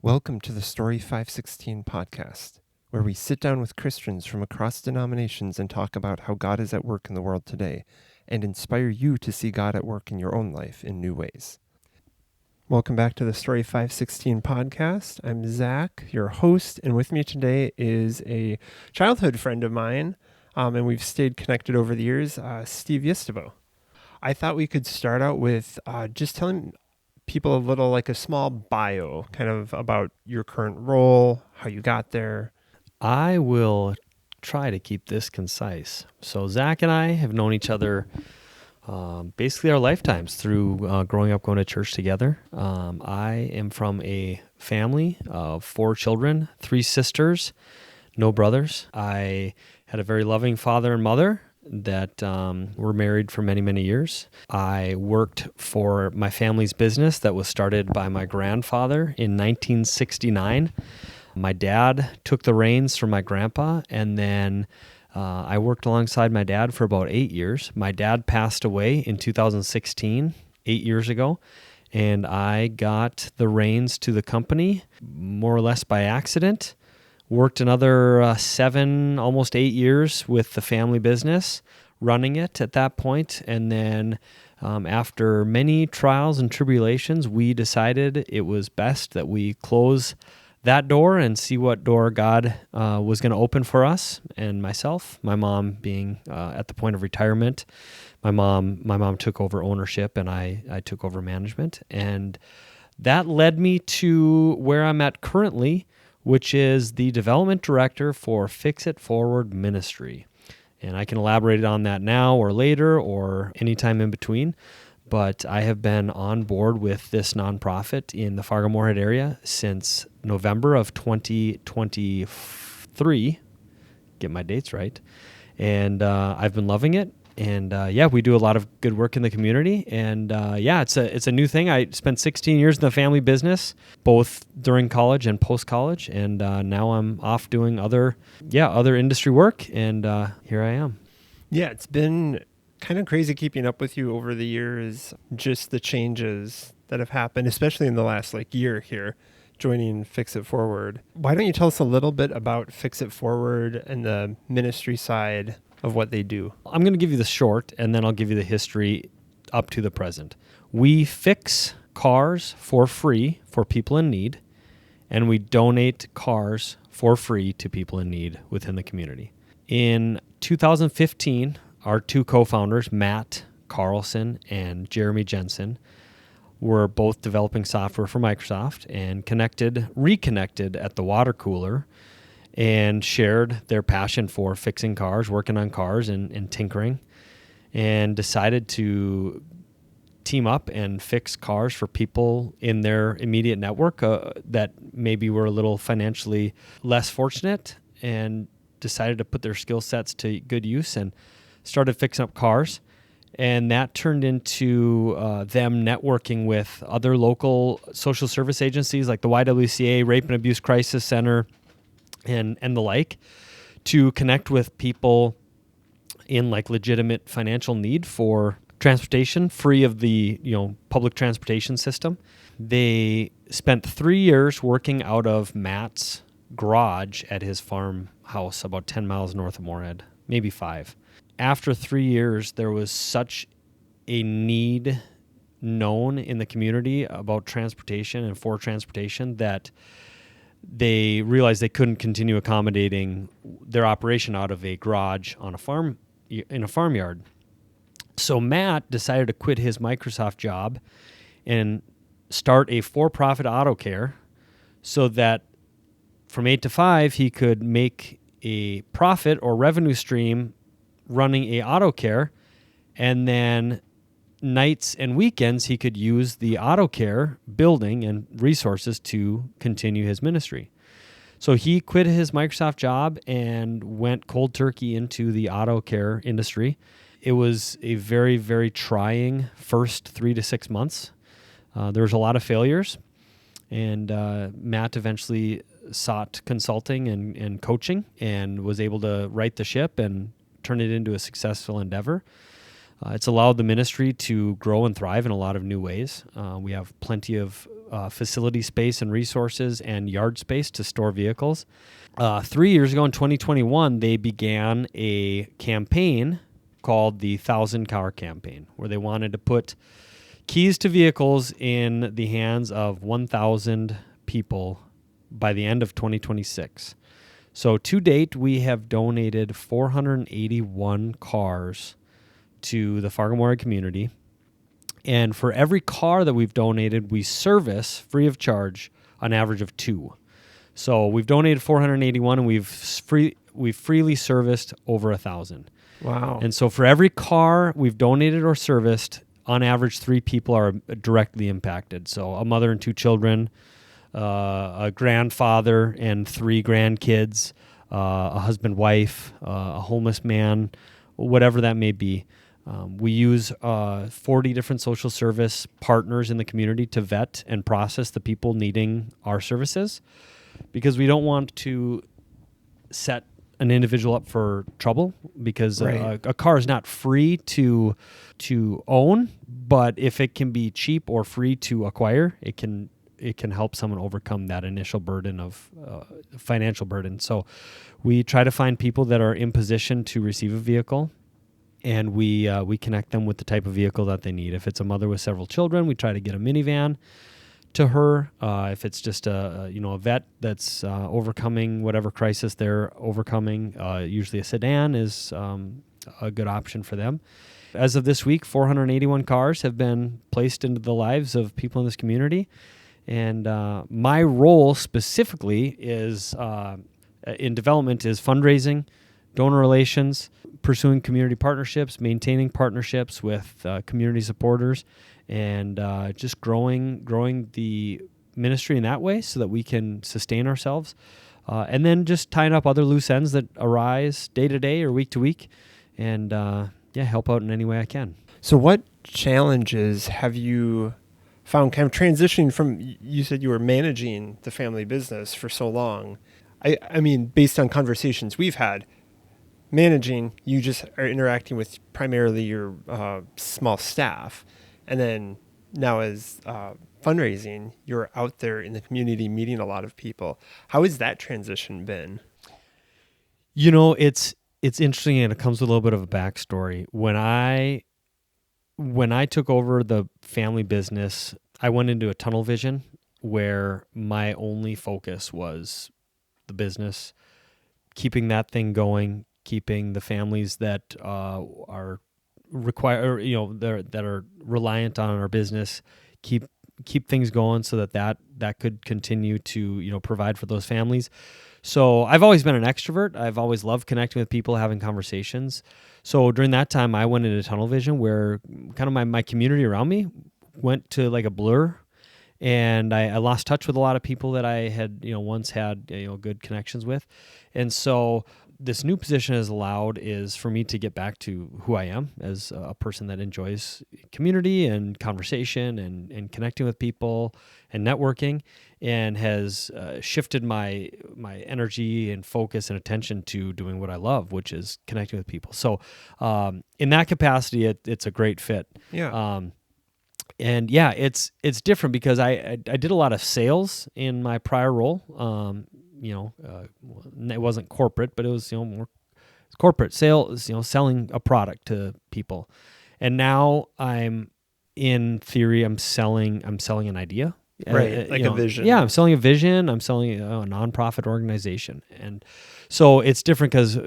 Welcome to the Story 516 podcast, where we sit down with Christians from across denominations and talk about how God is at work in the world today and inspire you to see God at work in your own life in new ways. Welcome back to the Story 516 podcast. I'm Zach, your host, and with me today is a childhood friend of mine, and we've stayed connected over the years, Steve Ystebo. I thought we could start out with just telling people a little, like a small bio, kind of about your current role, how you got there. I will try to keep this concise. So Zach and I have known each other basically our lifetimes through growing up going to church together. I am from a family of 4 children, 3 sisters, no brothers. I had a very loving father and mother that were married for many, many years. I worked for my family's business that was started by my grandfather in 1969. My dad took the reins from my grandpa, and then I worked alongside my dad for about 8 years. My dad passed away in 2016, 8 years ago, and I got the reins to the company more or less by accident. Worked another 7, almost 8 years with the family business, running it at that point. And then after many trials and tribulations, we decided it was best that we close that door and see what door God was going to open for us and myself. My mom being at the point of retirement. My mom took over ownership, and I took over management. And that led me to where I'm at currently, which is the development director for Fix It Forward Ministry. And I can elaborate on that now or later or anytime in between. But I have been on board with this nonprofit in the Fargo-Moorhead area since November of 2023. Get my dates right. And I've been loving it. And we do a lot of good work in the community. And it's a new thing. I spent 16 years in the family business, both during college and post-college. And now I'm off doing other industry work. And here I am. Yeah, it's been kind of crazy keeping up with you over the years, just the changes that have happened, especially in the last year here, joining Fix It Forward. Why don't you tell us a little bit about Fix It Forward and the ministry side of what they do? I'm going to give you the short, and then I'll give you the history up to the present. We fix cars for free for people in need, and we donate cars for free to people in need within the community. In 2015, our 2 co-founders, Matt Carlson and Jeremy Jensen, were both developing software for Microsoft and reconnected at the water cooler and shared their passion for fixing cars, working on cars and tinkering, and decided to team up and fix cars for people in their immediate network that maybe were a little financially less fortunate, and decided to put their skill sets to good use and started fixing up cars. And that turned into them networking with other local social service agencies like the YWCA, Rape and Abuse Crisis Center, and the like, to connect with people in legitimate financial need for transportation, free of the public transportation system. They spent 3 years working out of Matt's garage at his farmhouse about 10 miles north of Moorhead, maybe 5. After 3 years, there was such a need known in the community about transportation and for transportation that they realized they couldn't continue accommodating their operation out of a garage on a farm in a farmyard. So Matt decided to quit his Microsoft job and start a for-profit auto care so that from 8 to 5 he could make a profit or revenue stream running a auto care, and then nights and weekends he could use the auto care building and resources to continue his ministry. So he quit his Microsoft job and went cold turkey into the auto care industry. It was a very, very trying first 3 to 6 months. There was a lot of failures, and Matt eventually sought consulting and coaching and was able to right the ship and turn it into a successful endeavor. It's allowed the ministry to grow and thrive in a lot of new ways. We have plenty of facility space and resources and yard space to store vehicles. 3 years ago in 2021, they began a campaign called the 1,000 Car Campaign, where they wanted to put keys to vehicles in the hands of 1,000 people by the end of 2026. So to date, we have donated 481 cars to the Fargo-Moorhead community. And for every car that we've donated, we service free of charge an average of 2. So we've donated 481, and we've freely serviced over 1,000. Wow. And so for every car we've donated or serviced, on average, 3 people are directly impacted. So a mother and 2 children, a grandfather and 3 grandkids, a husband, wife, a homeless man, whatever that may be. We use 40 different social service partners in the community to vet and process the people needing our services, because we don't want to set an individual up for trouble, because Right. a car is not free to own, but if it can be cheap or free to acquire, it can help someone overcome that initial burden of financial burden. So we try to find people that are in position to receive a vehicle, and we connect them with the type of vehicle that they need. If it's a mother with several children, we try to get a minivan to her. If it's just a vet that's overcoming whatever crisis they're overcoming, usually a sedan is a good option for them. As of this week, 481 cars have been placed into the lives of people in this community. And my role specifically is in development is fundraising, donor relations, pursuing community partnerships, maintaining partnerships with community supporters, and just growing the ministry in that way so that we can sustain ourselves. And then just tying up other loose ends that arise day to day or week to week, and help out in any way I can. So what challenges have you found kind of transitioning from, you said you were managing the family business for so long. I mean, based on conversations we've had, managing, you just are interacting with primarily your small staff. And then now as fundraising, you're out there in the community meeting a lot of people. How has that transition been? It's interesting, and it comes with a little bit of a backstory. When I took over the family business, I went into a tunnel vision where my only focus was the business, keeping that thing going, keeping the families that are that are reliant on our business, keep things going so that could continue to provide for those families. So I've always been an extrovert. I've always loved connecting with people, having conversations. So during that time, I went into tunnel vision where kind of my community around me went to like a blur, and I lost touch with a lot of people that I had once had good connections with. And so this new position has allowed is for me to get back to who I am as a person that enjoys community and conversation and connecting with people and networking, and has shifted my energy and focus and attention to doing what I love, which is connecting with people. So in that capacity, it's a great fit. Yeah. And yeah, it's different because I did a lot of sales in my prior role. It wasn't corporate, but it was more corporate sales, selling a product to people. And now I'm selling an idea. Right, like a vision. Yeah, I'm selling a vision. I'm selling a nonprofit organization. And so it's different because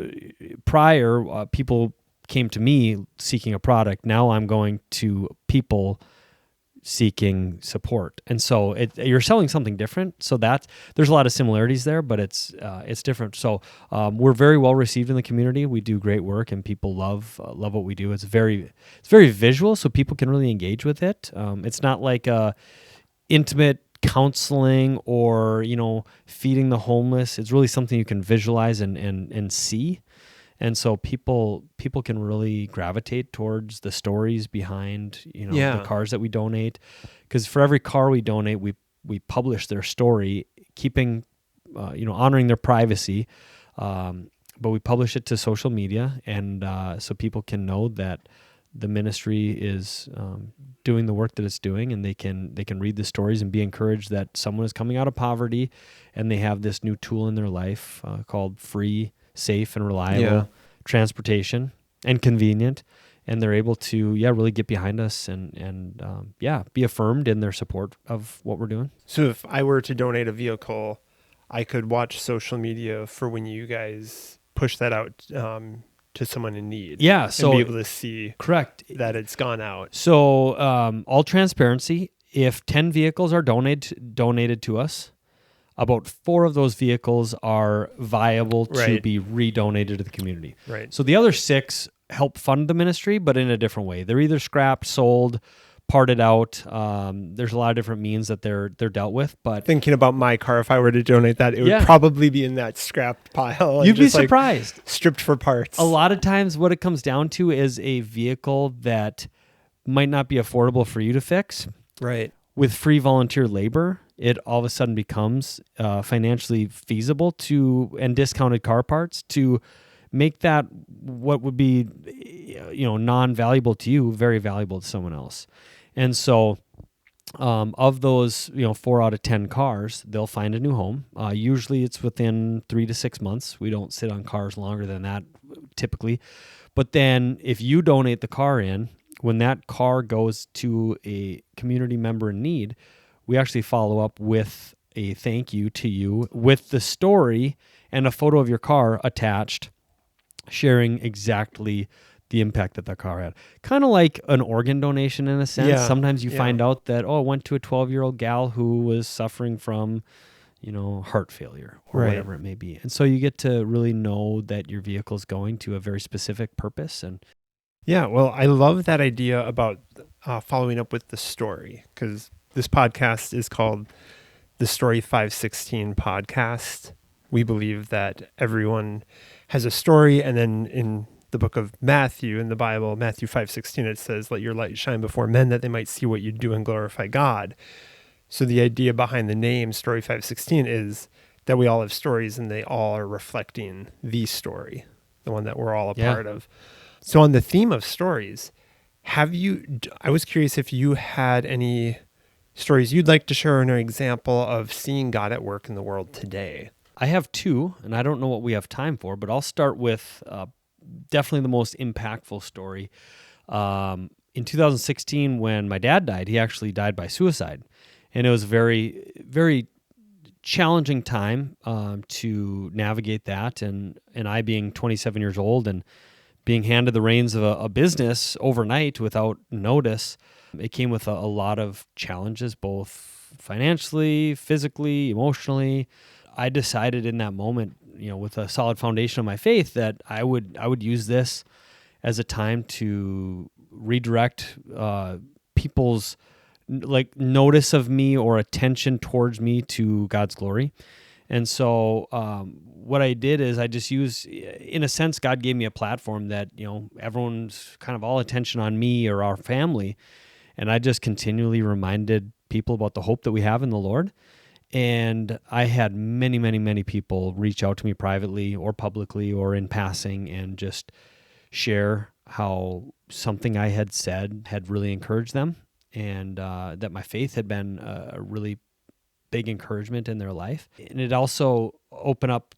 prior, people came to me seeking a product. Now I'm going to people seeking support. And so you're selling something different. So there's a lot of similarities there, but it's different. So we're very well received in the community. We do great work, and people love what we do. It's very visual, so people can really engage with it. It's not like intimate counseling or feeding the homeless. It's really something you can visualize and see. And so people can really gravitate towards the stories behind the cars that we donate, because for every car we donate, we publish their story, keeping honoring their privacy, but we publish it to social media, and so people can know that the ministry is doing the work that it's doing, and they can read the stories and be encouraged that someone is coming out of poverty, and they have this new tool in their life called free, safe, and reliable transportation, and convenient, and they're able to really get behind us and be affirmed in their support of what we're doing. So if I were to donate a vehicle, I could watch social media for when you guys push that out to someone in need. Yeah, so and be able to see correct that it's gone out. So all transparency, if 10 vehicles are donated to us, about 4 of those vehicles are viable to be redonated to the community. Right. So the other 6 help fund the ministry, but in a different way. They're either scrapped, sold, parted out. There's a lot of different means that they're dealt with. But thinking about my car, if I were to donate that, it would probably be in that scrapped pile. You'd be surprised. Stripped for parts. A lot of times what it comes down to is a vehicle that might not be affordable for you to fix. Right. With free volunteer labor, it all of a sudden becomes financially feasible and discounted car parts to make that what would be non-valuable to you very valuable to someone else. And so of those 4 out of 10 cars, they'll find a new home. Usually it's within 3 to 6 months. We don't sit on cars longer than that typically. But then if you donate the car in, when that car goes to a community member in need, we actually follow up with a thank you to you with the story and a photo of your car attached, sharing exactly the impact that car had. Kind of like an organ donation in a sense. Yeah. Sometimes you find out that, it went to a 12-year-old gal who was suffering from, heart failure or whatever it may be. And so you get to really know that your vehicle's going to a very specific purpose. And yeah, well, I love that idea about following up with the story, because this podcast is called the Story 516 podcast. We believe that everyone has a story, and then in the book of Matthew in the Bible, Matthew 5:16, it says, "Let your light shine before men, that they might see what you do and glorify God." So the idea behind the name Story 516 is that we all have stories, and they all are reflecting the story, the one that we're all a part of. So on the theme of stories, I was curious if you had any stories you'd like to share, an example of seeing God at work in the world today. I have 2, and I don't know what we have time for, but I'll start with definitely the most impactful story. In 2016, when my dad died, he actually died by suicide. And it was a very, very challenging time to navigate that. And I being 27 years old and being handed the reins of a business overnight without notice, it came with a lot of challenges, both financially, physically, emotionally. I decided in that moment, with a solid foundation of my faith, that I would use this as a time to redirect people's notice of me or attention towards me to God's glory. And so what I did is I just used, in a sense, God gave me a platform that, everyone's kind of all attention on me or our family. And I just continually reminded people about the hope that we have in the Lord. And I had many, many, many people reach out to me privately or publicly or in passing and just share how something I had said had really encouraged them, and that my faith had been a really big encouragement in their life. And it also opened up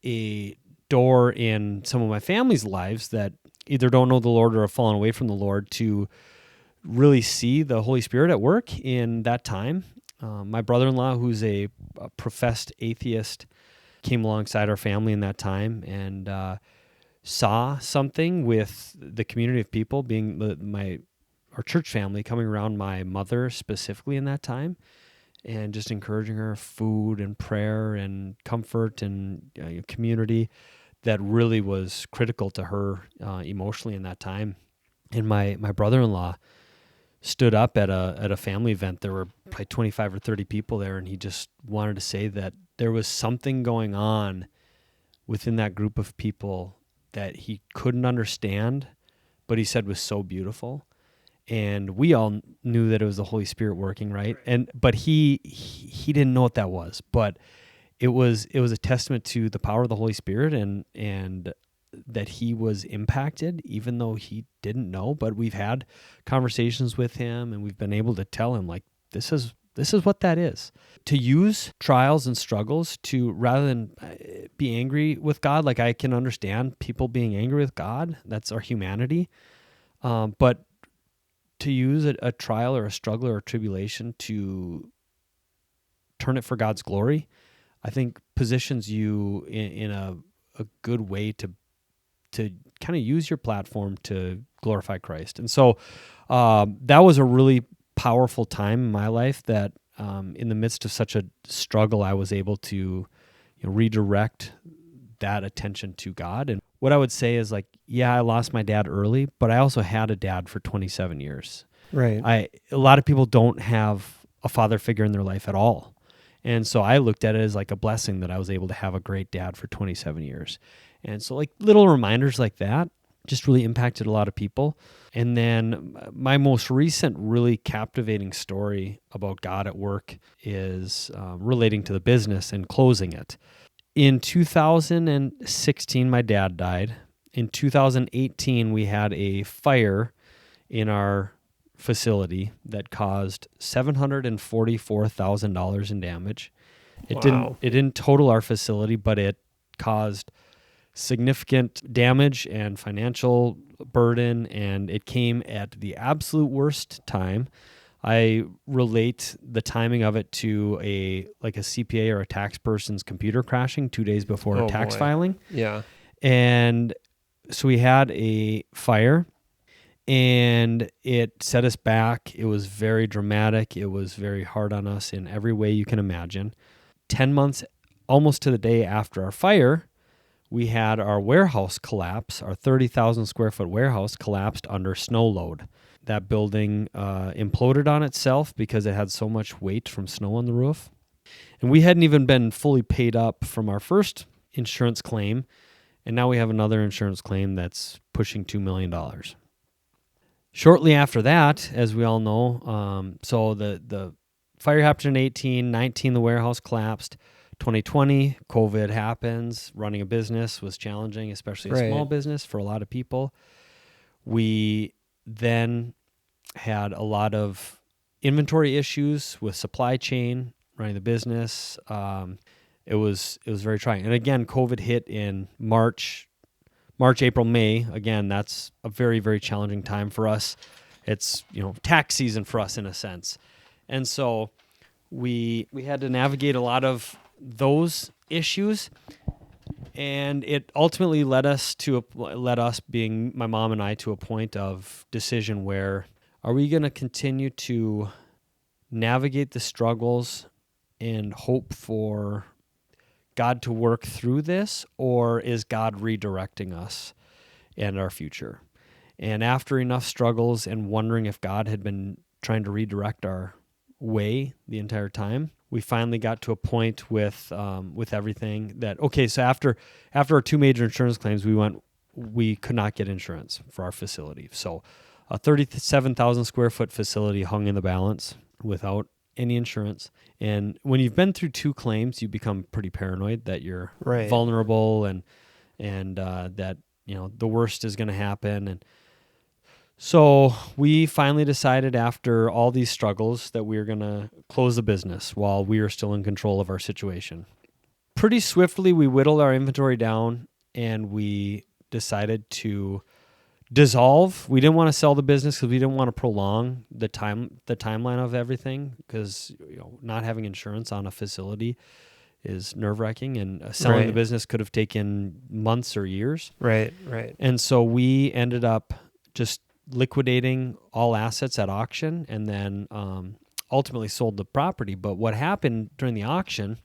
a door in some of my family's lives that either don't know the Lord or have fallen away from the Lord to really see the Holy Spirit at work in that time. My brother-in-law, who's a professed atheist, came alongside our family in that time and saw something with the community of people, being our church family, coming around my mother specifically in that time, and just encouraging her, food and prayer and comfort and community that really was critical to her emotionally in that time. And my brother-in-law stood up at a family event. There were probably 25 or 30 people there, and he just wanted to say that there was something going on within that group of people that he couldn't understand, but he said was so beautiful. And we all knew that it was the Holy Spirit working, right? But he didn't know what that was. But it was a testament to the power of the Holy Spirit and that he was impacted, even though he didn't know. But we've had conversations with him, and we've been able to tell him, like, this is what that is. To use trials and struggles to, rather than be angry with God, like I can understand people being angry with God. That's our humanity. But to use a trial or a struggle or a tribulation to turn it for God's glory, I think positions you in a good way to kind of use your platform to glorify Christ. And so that was a really powerful time in my life that in the midst of such a struggle, I was able to redirect that attention to God. And what I would say is, like, yeah, I lost my dad early, but I also had a dad for 27 years. Right. A lot of people don't have a father figure in their life at all. And so I looked at it as like a blessing that I was able to have a great dad for 27 years. And so, like, little reminders like that just really impacted a lot of people. And then my most recent really captivating story about God at work is relating to the business and closing it. In 2016, my dad died. In 2018, we had a fire in our facility that caused $744,000 in damage. It didn't total our facility, but it caused significant damage and financial burden, and it came at the absolute worst time. I relate the timing of it to a CPA or a tax person's computer crashing 2 days before tax filing. Yeah. And so we had a fire, and it set us back. It was very dramatic. It was very hard on us in every way you can imagine. 10 months, almost to the day after our fire, we had our warehouse collapse. Our 30,000 square foot warehouse collapsed under snow load. That building imploded on itself because it had so much weight from snow on the roof. And we hadn't even been fully paid up from our first insurance claim, and now we have another insurance claim that's pushing $2 million. Shortly after that, as we all know, so the fire happened in 18, 19, the warehouse collapsed. 2020, COVID happens. Running a business was challenging, especially a small business for a lot of people. We then had a lot of inventory issues with supply chain, running the business. It was very trying. And again, COVID hit in March, April, May. Again, that's a very, very challenging time for us. It's, tax season for us in a sense. And so we had to navigate a lot of those issues, and it ultimately led us being my mom and I to a point of decision where, are we going to continue to navigate the struggles and hope for God to work through this, or is God redirecting us and our future? And after enough struggles and wondering if God had been trying to redirect our way the entire time, we finally got to a point with everything that, okay, so after our two major insurance claims, we could not get insurance for our facility. So a 37,000 square foot facility hung in the balance without any insurance. And when you've been through two claims, you become pretty paranoid that you're vulnerable and that, the worst is going to happen. And so we finally decided, after all these struggles, that we were going to close the business while we were still in control of our situation. Pretty swiftly, we whittled our inventory down, and we decided to dissolve. We didn't want to sell the business because we didn't want to prolong the timeline of everything, because not having insurance on a facility is nerve-wracking, and selling the business could have taken months or years. Right. And so we ended up just liquidating all assets at auction, and then ultimately sold the property. But what happened during the auction,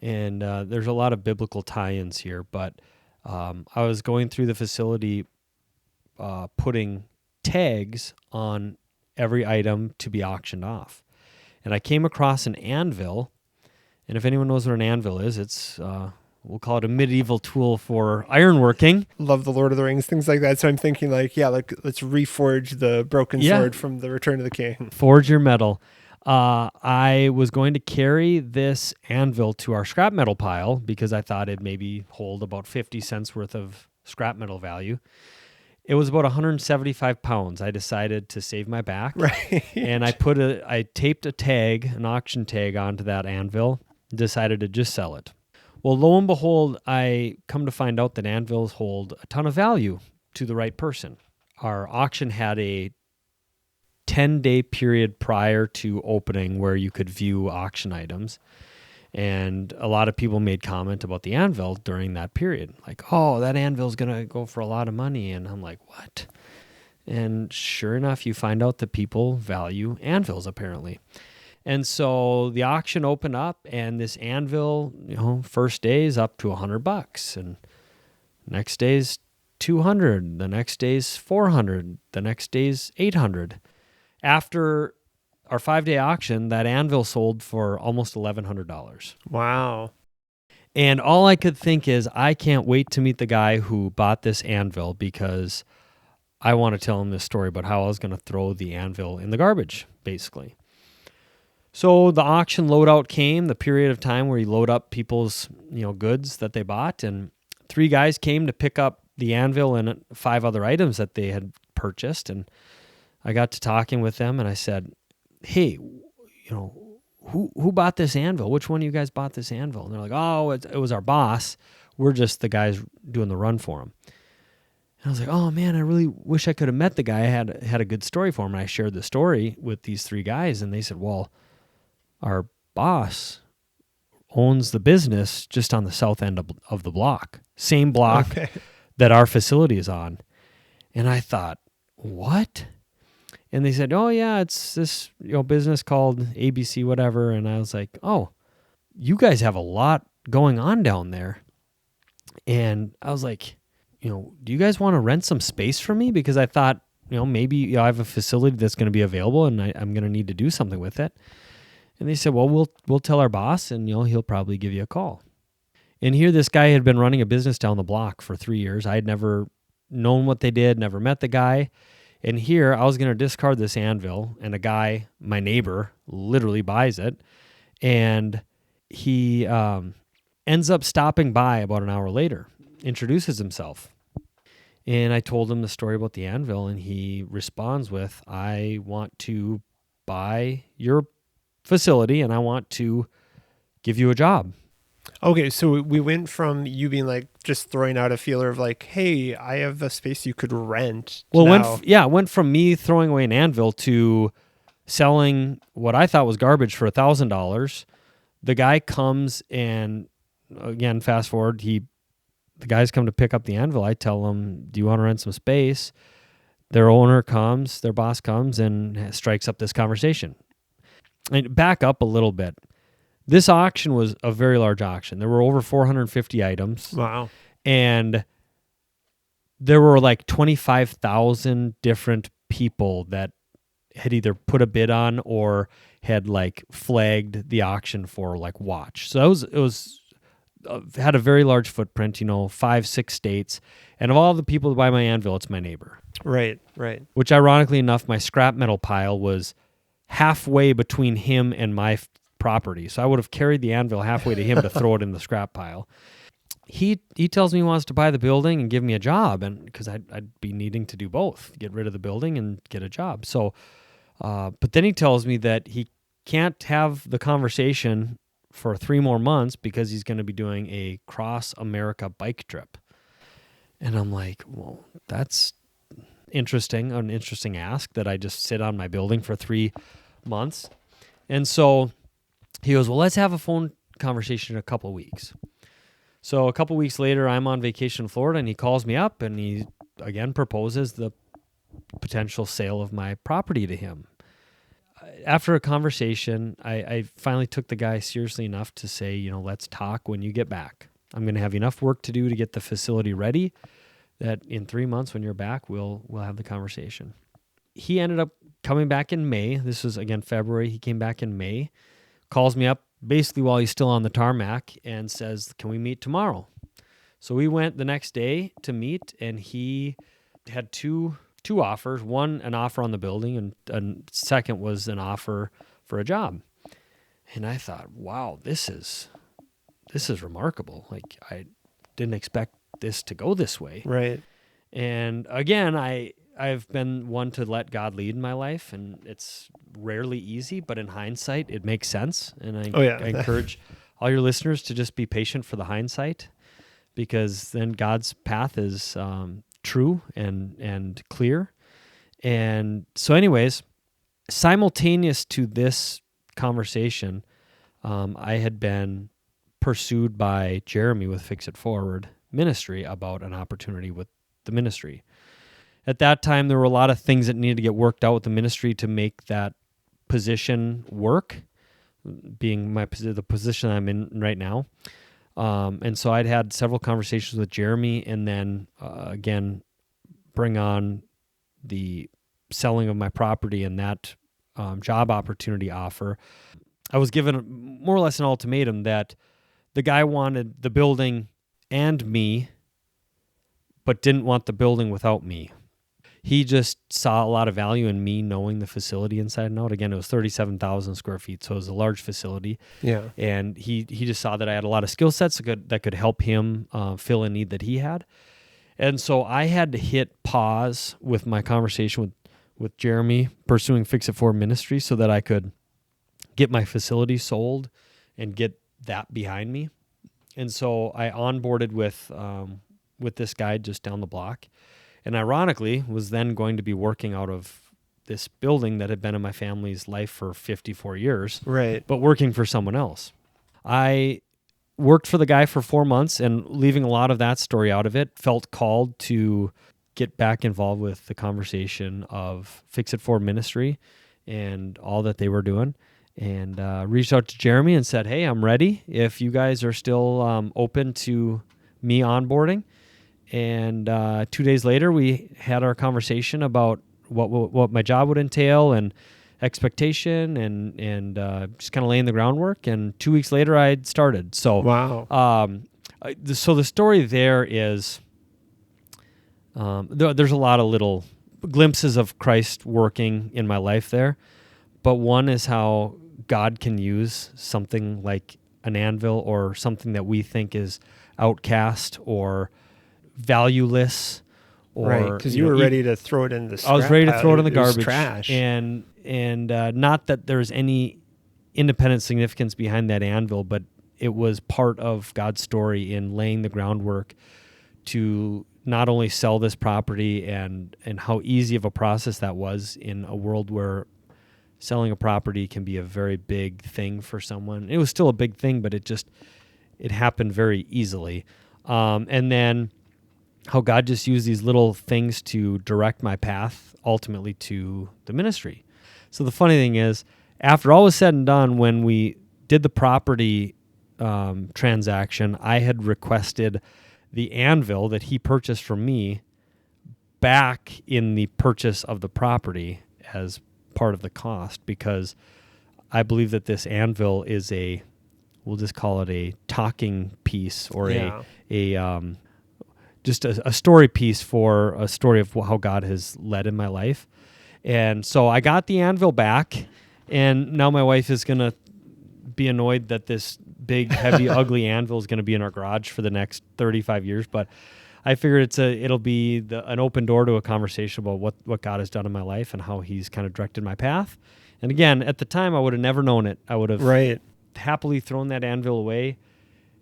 and there's a lot of biblical tie-ins here, but I was going through the facility putting tags on every item to be auctioned off. And I came across an anvil, and if anyone knows what an anvil is, it's we'll call it a medieval tool for ironworking. Love the Lord of the Rings, things like that. So I'm thinking let's reforge the broken sword from the Return of the King. Forge your metal. I was going to carry this anvil to our scrap metal pile because I thought it'd maybe hold about 50 cents worth of scrap metal value. It was about 175 pounds. I decided to save my back. Right. And I taped an auction tag onto that anvil, decided to just sell it. Well, lo and behold, I come to find out that anvils hold a ton of value to the right person. Our auction had a 10-day period prior to opening where you could view auction items. And a lot of people made comment about the anvil during that period. Like, oh, that anvil's going to go for a lot of money. And I'm like, what? And sure enough, you find out that people value anvils, apparently. And so the auction opened up, and this anvil, first day is up to $100. And next day's 200. The next day's 400. The next day's 800. After our 5-day auction, that anvil sold for almost $1,100. Wow. And all I could think is, I can't wait to meet the guy who bought this anvil, because I want to tell him this story about how I was going to throw the anvil in the garbage, basically. So the auction loadout came, the period of time where you load up people's goods that they bought, and 3 guys came to pick up the anvil and 5 other items that they had purchased. And I got to talking with them, and I said, hey, who bought this anvil? Which one of you guys bought this anvil? And they're like, oh, it was our boss. We're just the guys doing the run for him. And I was like, oh man, I really wish I could have met the guy. I had a good story for him. And I shared the story with these 3 guys, and they said, well, our boss owns the business just on the south end of the block. Same block that our facility is on. And I thought, what? And they said, oh yeah, it's this business called ABC whatever. And I was like, oh, you guys have a lot going on down there. And I was like, do you guys want to rent some space from me? Because I thought, maybe I have a facility that's going to be available, and I'm going to need to do something with it. And they said, well, we'll tell our boss, and he'll probably give you a call. And here this guy had been running a business down the block for 3 years. I had never known what they did, never met the guy. And here I was going to discard this anvil, and a guy, my neighbor, literally buys it. And he ends up stopping by about an hour later, introduces himself. And I told him the story about the anvil, and he responds with, I want to buy your facility, and I want to give you a job. Okay, so we went from you being like just throwing out a feeler of like, hey, I have a space you could rent. Well, it went from me throwing away an anvil to selling what I thought was garbage for $1,000. The guy comes, and again, fast forward, the guys come to pick up the anvil. I tell them, do you want to rent some space? Their owner comes, their boss comes, and strikes up this conversation. And back up a little bit. This auction was a very large auction. There were over 450 items. Wow. And there were like 25,000 different people that had either put a bid on or had like flagged the auction for like watch. So it was had a very large footprint, 5-6 states. And of all the people that buy my anvil, it's my neighbor. Right. Which ironically enough, my scrap metal pile was halfway between him and my property. So I would have carried the anvil halfway to him to throw it in the scrap pile. He tells me he wants to buy the building and give me a job, and because I'd be needing to do both, get rid of the building and get a job. So, but then he tells me that he can't have the conversation for 3 more months because he's going to be doing a cross-America bike trip. And I'm like, well, that's interesting, an interesting ask that I just sit on my building for 3 months. And so he goes, well, let's have a phone conversation in a couple of weeks. So a couple of weeks later, I'm on vacation in Florida, and he calls me up, and he, again, proposes the potential sale of my property to him. After a conversation, I finally took the guy seriously enough to say, let's talk when you get back. I'm going to have enough work to do to get the facility ready that in 3 months when you're back, we'll have the conversation. He ended up coming back in May. This was, again, February. He came back in May, calls me up basically while he's still on the tarmac and says, can we meet tomorrow? So we went the next day to meet, and he had two offers. One, an offer on the building, and second was an offer for a job. And I thought, wow, this is remarkable. Like, I didn't expect this to go this way. Right. And again, I've been one to let God lead in my life, and it's rarely easy, but in hindsight, it makes sense. And I encourage all your listeners to just be patient for the hindsight, because then God's path is true and clear. And so anyways, simultaneous to this conversation, I had been pursued by Jeremy with Fix It Forward Ministry about an opportunity with the ministry. At that time, there were a lot of things that needed to get worked out with the ministry to make that position work, being the position I'm in right now. And so I'd had several conversations with Jeremy, and then again, bring on the selling of my property and that job opportunity offer. I was given more or less an ultimatum that the guy wanted the building and me, but didn't want the building without me. He just saw a lot of value in me knowing the facility inside and out. Again, it was 37,000 square feet, so it was a large facility. Yeah. And he just saw that I had a lot of skill sets that could help him fill a need that he had. And so I had to hit pause with my conversation with Jeremy pursuing Fix It Forward Ministry so that I could get my facility sold and get that behind me. And so I onboarded with this guy just down the block, and ironically was then going to be working out of this building that had been in my family's life for 54 years, right? But working for someone else. I worked for the guy for 4 months, and leaving a lot of that story out of it, felt called to get back involved with the conversation of Fix It Forward Ministry and all that they were doing. And reached out to Jeremy and said, hey, I'm ready if you guys are still open to me onboarding. And 2 days later, we had our conversation about what my job would entail and expectation and just kind of laying the groundwork. And 2 weeks later, I had started. So, wow. So the story there is there's a lot of little glimpses of Christ working in my life there. But one is how God can use something like an anvil or something that we think is outcast or valueless, or right, because you were ready to throw it in the scrap. I was ready to throw it in the garbage. Trash. And not that there's any independent significance behind that anvil, but it was part of God's story in laying the groundwork to not only sell this property and how easy of a process that was in a world where selling a property can be a very big thing for someone. It was still a big thing, but it happened very easily. And then how God just used these little things to direct my path ultimately to the ministry. So the funny thing is, after all was said and done, when we did the property transaction, I had requested the anvil that he purchased from me back in the purchase of the property as part of the cost, because I believe that this anvil is we'll just call it a talking piece, or just a story piece for a story of how God has led in my life. And so I got the anvil back, and now my wife is going to be annoyed that this big, heavy, ugly anvil is going to be in our garage for the next 35 years. But I figured it'll be an open door to a conversation about what God has done in my life and how he's kind of directed my path. And again, at the time, I would have never known it. I would have happily thrown that anvil away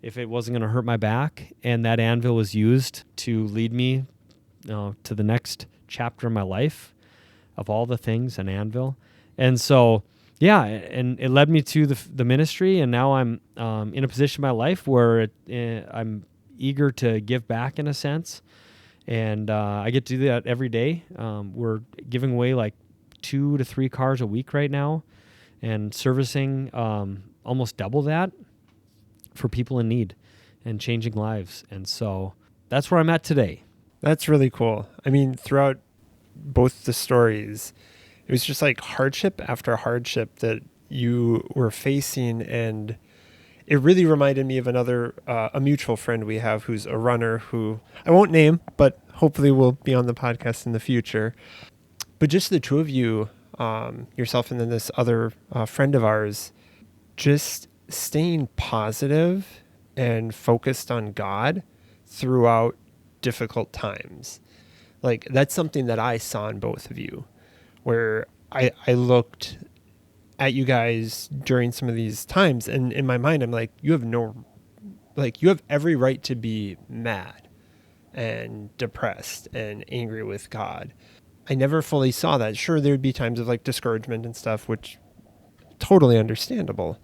if it wasn't going to hurt my back. And that anvil was used to lead me to the next chapter of my life, of all the things, an anvil. And so, yeah, and it led me to the ministry, and now I'm in a position in my life where I'm eager to give back in a sense, and I get to do that every day. We're giving away like 2 to 3 cars a week right now, and servicing almost double that for people in need and changing lives. And so that's where I'm at today. That's really cool. I mean, throughout both the stories, it was just like hardship after hardship that you were facing. And it really reminded me of a mutual friend we have who's a runner who I won't name, but hopefully will be on the podcast in the future. But just the two of you, yourself and then this other friend of ours, just staying positive and focused on God throughout difficult times. Like, that's something that I saw in both of you, where I looked at you guys during some of these times, and in my mind, I'm like, you have every right to be mad and depressed and angry with God. I never fully saw that. Sure, there'd be times of like discouragement and stuff, which totally understandable.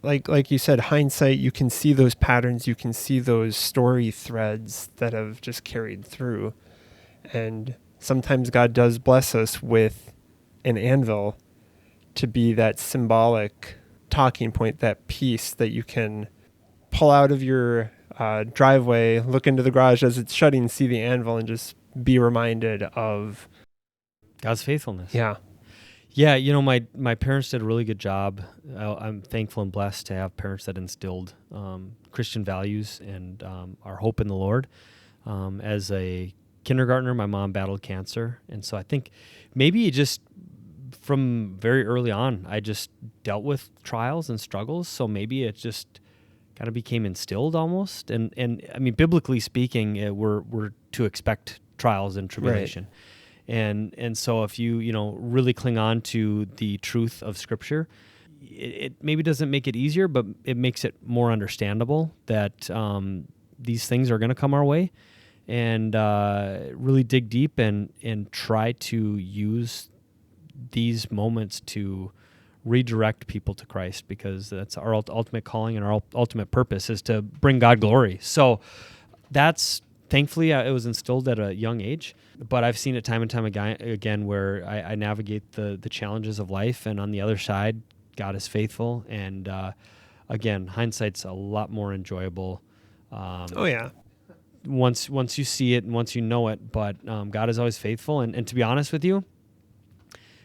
Like you said, hindsight, you can see those patterns, you can see those story threads that have just carried through. And sometimes God does bless us with an anvil to be that symbolic talking point, that piece that you can pull out of your driveway, look into the garage as it's shutting, see the anvil, and just be reminded of God's faithfulness. Yeah. Yeah, my parents did a really good job. I'm thankful and blessed to have parents that instilled Christian values and our hope in the Lord. As a kindergartner, my mom battled cancer, and so I think maybe just from very early on, I just dealt with trials and struggles. So maybe it just kind of became instilled almost. And I mean, biblically speaking, we're to expect trials and tribulation. Right. And so if you really cling on to the truth of Scripture, it maybe doesn't make it easier, but it makes it more understandable that these things are going to come our way, and really dig deep and try to use these moments to redirect people to Christ, because that's our ultimate calling and our ultimate purpose is to bring God glory. So that's, thankfully, it was instilled at a young age, but I've seen it time and time again where I navigate the challenges of life, and on the other side, God is faithful, and again, hindsight's a lot more enjoyable. Once you see it and once you know it, but God is always faithful, and to be honest with you,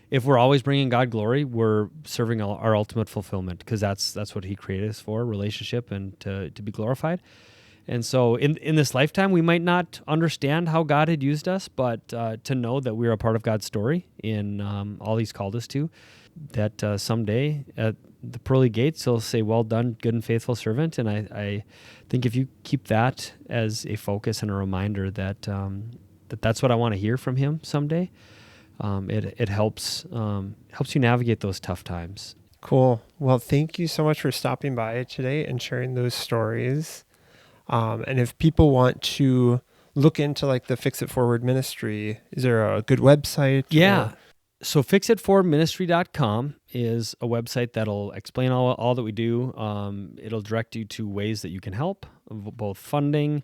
if we're always bringing God glory, we're serving our ultimate fulfillment, because that's what He created us for, relationship and to be glorified. And so in this lifetime, we might not understand how God had used us, but to know that we're a part of God's story in all He's called us to, that someday at the pearly gates, He'll say, "Well done, good and faithful servant." And I think if you keep that as a focus and a reminder that that's what I want to hear from Him someday, it helps you navigate those tough times. Cool. Well, thank you so much for stopping by today and sharing those stories. And if people want to look into like the Fix It Forward ministry, is there a good website? Yeah. So fixitforwardministry.com is a website that'll explain all that we do. It'll direct you to ways that you can help, both funding,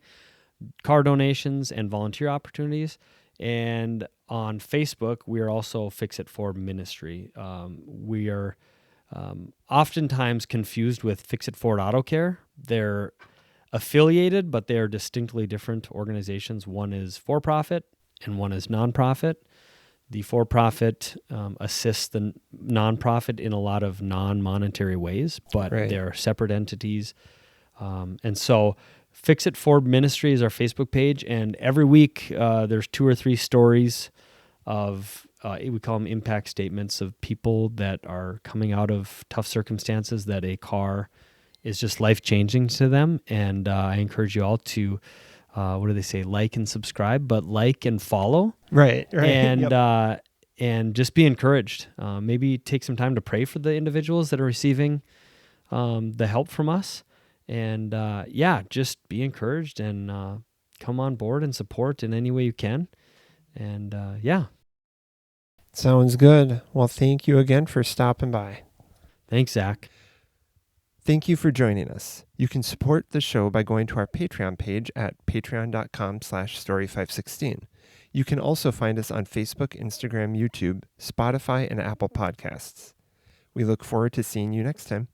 car donations, and volunteer opportunities. And on Facebook, we are also Fix It Forward Ministry. We are oftentimes confused with Fix It Forward Auto Care. They're affiliated, but they are distinctly different organizations. One is for-profit and one is nonprofit. The for-profit assists the nonprofit in a lot of non-monetary ways, but they're separate entities. And so Fix It Forward Ministry is our Facebook page, and every week there's 2 or 3 stories of, we call them impact statements, of people that are coming out of tough circumstances that a car is just life-changing to them. And I encourage you all to, what do they say, like and subscribe, but like and follow. Right. And and just be encouraged. Maybe take some time to pray for the individuals that are receiving the help from us. And just be encouraged and come on board and support in any way you can. And Sounds good. Well, thank you again for stopping by. Thanks, Zach. Thank you for joining us. You can support the show by going to our Patreon page at patreon.com/story516. You can also find us on Facebook, Instagram, YouTube, Spotify, and Apple Podcasts. We look forward to seeing you next time.